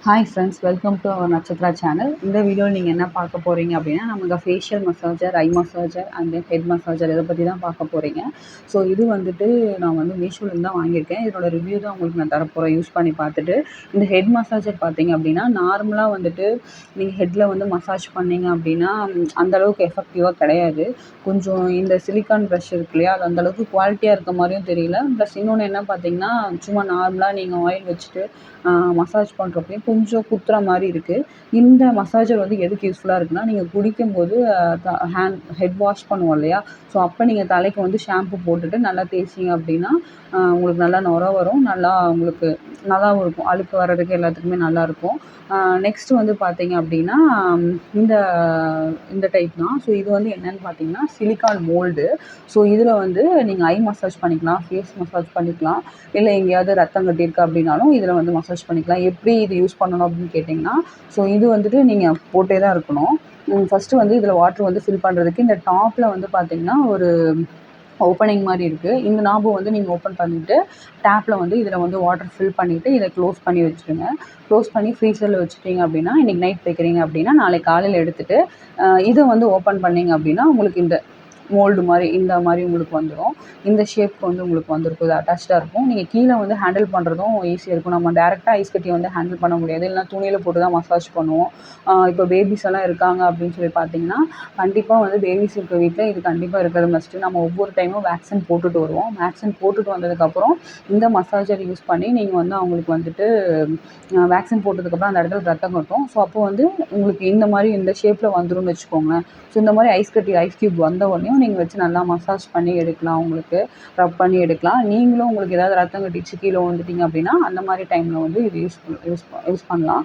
Hi friends, welcome to our Nakshatra channel. இந்த வீடியோவில் நீங்கள் என்ன பார்க்க போகிறீங்க அப்படின்னா, நமக்கு facial massager, eye massager and then head massager இதை பற்றி தான் பார்க்க போகிறீங்க. ஸோ இது வந்துட்டு நான் வந்து மீஷோலேருந்து தான் வாங்கியிருக்கேன். இதோட ரிவ்யூ தான் உங்களுக்கு நான் தரப்போகிறேன் யூஸ் பண்ணி பார்த்துட்டு. இந்த ஹெட் மசாஜர் பார்த்தீங்க அப்படின்னா, நார்மலாக வந்துட்டு நீங்கள் ஹெட்டில் வந்து மசாஜ் பண்ணீங்க அப்படின்னா அந்தளவுக்கு எஃபெக்டிவாக கிடையாது. கொஞ்சம் இந்த சிலிக்கான் ப்ரஷ் இருக்கு இல்லையா, அது அந்தளவுக்கு குவாலிட்டியாக இருக்க மாதிரியும் தெரியல. ப்ளஸ் இன்னொன்று என்ன பார்த்தீங்கன்னா, சும்மா நார்மலாக நீங்கள் ஆயில் வச்சுட்டு மசாஜ் பண்ணுறப்பையும் கொஞ்சம் குத்துற மாதிரி இருக்குது. இந்த மசாஜர் வந்து எதுக்கு யூஸ்ஃபுல்லாக இருக்குன்னா, நீங்கள் குடிக்கும்போது ஹெட் வாஷ் பண்ணுவோம் இல்லையா, ஸோ அப்போ நீங்கள் தலைக்கு வந்து ஷாம்பு போட்டுட்டு நல்லா தேய்ச்சிங்க அப்படின்னா உங்களுக்கு நல்லா நுரை வரும். நல்லா உங்களுக்கு நல்லாவும் இருக்கும். அழுக்கு வர்றதுக்கு எல்லாத்துக்குமே நல்லாயிருக்கும். நெக்ஸ்ட்டு வந்து பார்த்தீங்க அப்படின்னா இந்த இந்த டைப் தான். ஸோ இது வந்து என்னென்னு பார்த்தீங்கன்னா சிலிக்கான் மோல்டு. ஸோ இதில் வந்து நீங்கள் ஐ மசாஜ் பண்ணிக்கலாம், ஃபேஸ் மசாஜ் பண்ணிக்கலாம், இல்லை எங்கேயாவது ரத்தம் கட்டியிருக்கு அப்படின்னாலும் இதில் வந்து மசாஜ் பண்ணிக்கலாம். எப்படி இது யூஸ் பண்ணணும் அப்படின்னு கேட்டிங்கன்னா, ஸோ இது வந்துட்டு நீங்கள் போட்டே தான் இருக்கணும். ஃபஸ்ட்டு வந்து இதில் வாட்டர் வந்து ஃபில் பண்ணுறதுக்கு இந்த டாப்பில் வந்து பார்த்திங்கன்னா ஒரு ஓப்பனிங் மாதிரி இருக்குது. இந்த நாபை வந்து நீங்கள் ஓப்பன் பண்ணிவிட்டு டேப்பில் வந்து இதில் வந்து வாட்டர் ஃபில் பண்ணிவிட்டு இதை க்ளோஸ் பண்ணி வச்சுருங்க. க்ளோஸ் பண்ணி ஃப்ரீசரில் வச்சுட்டிங்க அப்படின்னா, இன்றைக்கி நைட் வைக்கிறீங்க அப்படின்னா நாளைக்கு காலையில் எடுத்துகிட்டு இதை வந்து ஓப்பன் பண்ணிங்க அப்படின்னா உங்களுக்கு இந்த மோல்டு மாதிரி இந்த மாதிரி உங்களுக்கு வந்துடும். இந்த ஷேப்க்கு வந்து உங்களுக்கு வந்துருக்கும். இது அட்டாச்சாக இருக்கும். நீங்கள் கீழே வந்து ஹேண்டில் பண்ணுறதும் ஈஸியாக இருக்கும். நம்ம டேரெக்டாக ஐஸ் கட்டியை வந்து ஹேண்டில் பண்ண முடியாது. இல்லைனா துணியில் போட்டு தான் மசாஜ் பண்ணுவோம். இப்போ பேபிஸ் எல்லாம் இருக்காங்க அப்படின்னு சொல்லி பார்த்தீங்கன்னா, கண்டிப்பாக வந்து பேபிஸ் இருக்க வீட்டில் இது கண்டிப்பாக இருக்கிறது மஸ்ட்டு. நம்ம ஒவ்வொரு டைமும் வேக்சின் போட்டுட்டு வருவோம். வேக்சின் போட்டுட்டு வந்ததுக்கப்புறம் இந்த மசாஜர் யூஸ் பண்ணி நீங்கள் வந்து அவங்களுக்கு வந்துட்டு வேக்சின் போட்டதுக்கப்புறம் அந்த இடத்துல ரத்தம் கட்டும். ஸோ அப்போ வந்து உங்களுக்கு இந்த மாதிரி இந்த ஷேப்பில் வந்துரும்னு வச்சுக்கோங்களேன். ஸோ இந்த மாதிரி ஐஸ் க்யூப் வந்த உடனே நீங்கள் வச்சு நல்லா மசாஜ் பண்ணி எடுக்கலாம். உங்களுக்கு ரப் பண்ணி எடுக்கலாம். நீங்களும் உங்களுக்கு ஏதாவது ரத்தம் கட்டிச்சு கீழே விழுந்துட்டீங்க அப்படின்னா அந்த மாதிரி டைமில் வந்து இது யூஸ் பண்ணலாம்.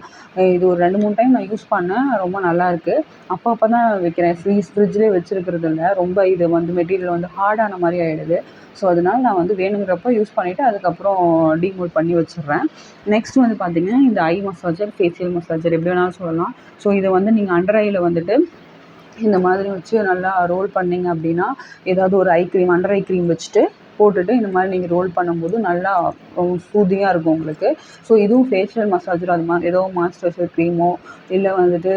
இது ஒரு 2-3 டைம் நான் யூஸ் பண்ணேன். ரொம்ப நல்லாயிருக்கு. அப்போ தான் வைக்கிறேன். ஃப்ரிட்ஜ்லேயே வச்சுருக்கிறது இல்லை. ரொம்ப இது வந்து மெட்டீரியல் வந்து ஹார்டான மாதிரி ஆகிடுது. ஸோ அதனால நான் வந்து வேணுங்கிறப்ப யூஸ் பண்ணிவிட்டு அதுக்கப்புறம் டீமோல்ட் பண்ணி வச்சிடுறேன். நெக்ஸ்ட் வந்து பார்த்திங்கன்னா இந்த ஐ மசாஜர், ஃபேஷியல் மசாஜர் எப்படி வேணாலும் சொல்லலாம். ஸோ இதை வந்து நீங்கள் அண்டர் ஐயில் வந்துட்டு இந்த மாதிரி வச்சு நல்லா ரோல் பண்ணிங்க அப்படின்னா, ஏதாவது ஒரு அண்டர் ஐ க்ரீம் வச்சுட்டு போட்டுட்டு இந்த மாதிரி நீங்கள் ரோல் பண்ணும்போது நல்லா சூதிங்காக இருக்கும் உங்களுக்கு. ஸோ இதுவும் ஃபேஷியல் மசாஜர் அது மாதிரி ஏதோ மாய்ஸ்சரைசர் க்ரீமோ இல்லை வந்துட்டு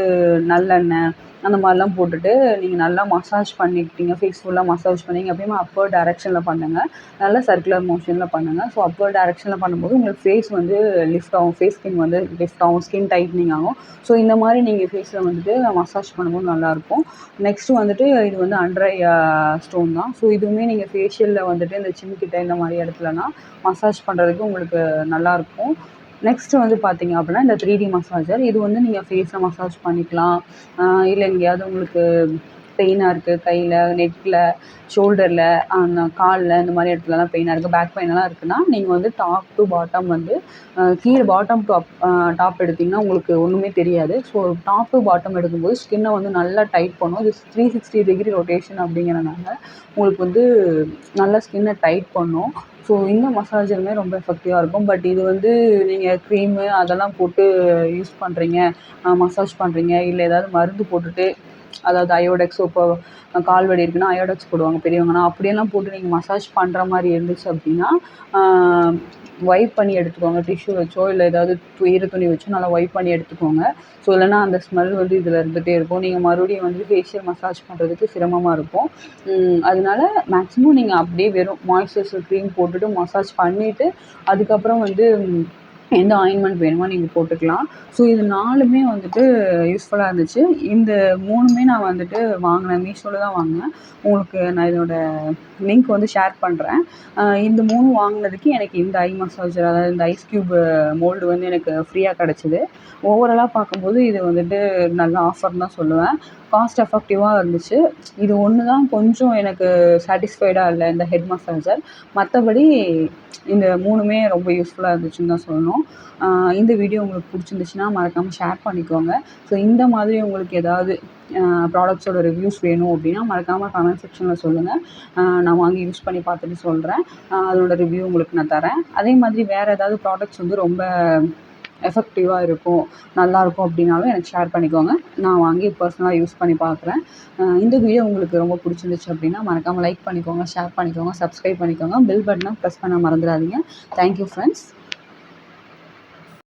நல்லெண்ணெய் அந்த மாதிரிலாம் போட்டுட்டு நீங்கள் நல்லா மசாஜ் பண்ணிக்கிட்டீங்க, ஃபேஸ் ஃபுல்லாக மசாஜ் பண்ணிங்க அப்படின்னா அப்பர் டைரெக்ஷனில் பண்ணுங்கள். நல்லா சர்க்குலர் மோஷனில் பண்ணுங்கள். ஸோ அப்பர் டைரெக்ஷனில் பண்ணும்போது உங்களுக்கு ஃபேஸ் வந்து லிஃப்ட் ஆகும். ஃபேஸ் ஸ்கின் வந்து லிஃப்ட் ஆகும். ஸ்கின் டைட்னிங் ஆகும். ஸோ இந்த மாதிரி நீங்கள் ஃபேஸில் வந்துட்டு மசாஜ் பண்ணும்போது நல்லாயிருக்கும். நெக்ஸ்ட்டு வந்துட்டு இது வந்து அண்டர் ஐ ஸ்டோன் தான். ஸோ இதுவுமே நீங்கள் ஃபேஷியலில் வந்துட்டு இந்த சின்கிட்ட இந்த மாதிரி இடத்துலலாம் மசாஜ் பண்ணுறதுக்கு உங்களுக்கு நல்லாயிருக்கும். நெக்ஸ்ட்டு வந்து பார்த்தீங்க அப்படின்னா இந்த 3D மசாஜர். இது வந்து நீங்கள் ஃபேஸில் மசாஜ் பண்ணிக்கலாம். இல்லை எங்கேயாவது உங்களுக்கு பெயினாக இருக்குது கையில், நெக்கில், ஷோல்டரில், அந்த காலில் இந்த மாதிரி இடத்துலலாம் பெயினாக இருக்குது, பேக் பெயினெல்லாம் இருக்குன்னா நீங்கள் வந்து டாப் டு பாட்டம் வந்து கீழே பாட்டம் டு டாப் எடுத்திங்கன்னா உங்களுக்கு ஒன்றுமே தெரியாது. ஸோ டாப் டு பாட்டம் எடுக்கும்போது ஸ்கின்னை வந்து நல்லா டைட் பண்ணும். இது 360 டிகிரி ரொட்டேஷன் அப்படிங்கிறனால உங்களுக்கு வந்து நல்லா ஸ்கின்னை டைட் பண்ணும். ஸோ இந்த மசாஜருமே ரொம்ப எஃபெக்டிவாக இருக்கும். பட் இது வந்து நீங்கள் க்ரீமு அதெல்லாம் போட்டு யூஸ் பண்ணுறீங்க, மசாஜ் பண்ணுறீங்க, இல்லை ஏதாவது மருந்து போட்டுட்டு அதாவது அயோடெக்ஸ் இப்போ கால் வலி இருக்குன்னா அயோடெக்ஸ் போடுவாங்க பெரியவங்கன்னா, அப்படியெல்லாம் போட்டு நீங்கள் மசாஜ் பண்ணுற மாதிரி இருந்துச்சு அப்படின்னா வைப் பண்ணி எடுத்துக்கோங்க. டிஷ்யூ வச்சோ இல்லை ஏதாவது ஈர துணி வச்சோ நல்லா வைப் பண்ணி எடுத்துக்கோங்க. ஸோ இல்லைனா அந்த ஸ்மெல் வந்து இதில் இருந்துகிட்டே இருக்கும். நீங்கள் மறுபடியும் வந்து ஃபேஷியல் மசாஜ் பண்ணுறதுக்கு சிரமமாக இருக்கும். அதனால மேக்ஸிமம் நீங்கள் அப்படியே வெறும் மாய்ஸ்சரைசர் க்ரீம் போட்டுட்டு மசாஜ் பண்ணிவிட்டு அதுக்கப்புறம் வந்து எந்த ஆயின்மெண்ட் வேணுமோ நீங்கள் போட்டுக்கலாம். ஸோ இது 4மே வந்துட்டு யூஸ்ஃபுல்லாக இருந்துச்சு. இந்த 3மே நான் வந்துட்டு வாங்கினேன். மீஷோவில் தான் வாங்கினேன். உங்களுக்கு நான் இதோடய லிங்க் வந்து ஷேர் பண்ணுறேன். இந்த 3 வாங்கினதுக்கு எனக்கு இந்த ஐ மசாஜர் அதாவது இந்த ஐஸ் க்யூப் மோல்டு வந்து எனக்கு ஃப்ரீயாக கிடச்சிது. ஓவராலாக பார்க்கும்போது இது வந்துட்டு நல்ல ஆஃபர் தான் சொல்லுவேன். காஸ்ட் எஃபெக்டிவாக இருந்துச்சு. இது ஒன்று தான் கொஞ்சம் எனக்கு சாட்டிஸ்ஃபைடாக இல்லை இந்த ஹெட் மசாஜர். மற்றபடி இந்த 3மே ரொம்ப யூஸ்ஃபுல்லாக இருந்துச்சுன்னு தான் சொல்லணும். இந்த வீடியோ உங்களுக்கு பிடிச்சிருந்துச்சுன்னா மறக்காமல் ஷேர் பண்ணிக்கோங்க. ஸோ இந்த மாதிரி உங்களுக்கு ஏதாவது ப்ராடக்ட்ஸோட ரிவ்யூஸ் வேணும் அப்படின்னா மறக்காமல் கமெண்ட் செக்ஷனில் சொல்லுங்கள். நான் வாங்கி யூஸ் பண்ணி பார்த்துட்டு சொல்கிறேன். அதோட ரிவ்யூ உங்களுக்கு நான் தரேன். அதே மாதிரி வேறு ஏதாவது ப்ராடக்ட்ஸ் வந்து ரொம்ப எஃபெக்டிவாக இருக்கும், நல்லாயிருக்கும் அப்படின்னாலும் எனக்கு ஷேர் பண்ணிக்கோங்க. நான் வாங்கி பர்சனலாக யூஸ் பண்ணி பார்க்குறேன். இந்த வீடியோ உங்களுக்கு ரொம்ப பிடிச்சிருந்துச்சு அப்படின்னா மறக்காமல் லைக் பண்ணிக்கோங்க, ஷேர் பண்ணிக்கோங்க, சப்ஸ்கிரைப் பண்ணிக்கோங்க. பெல் பட்டனை ப்ரெஸ் பண்ண மறந்துடாதீங்க. Thank you friends.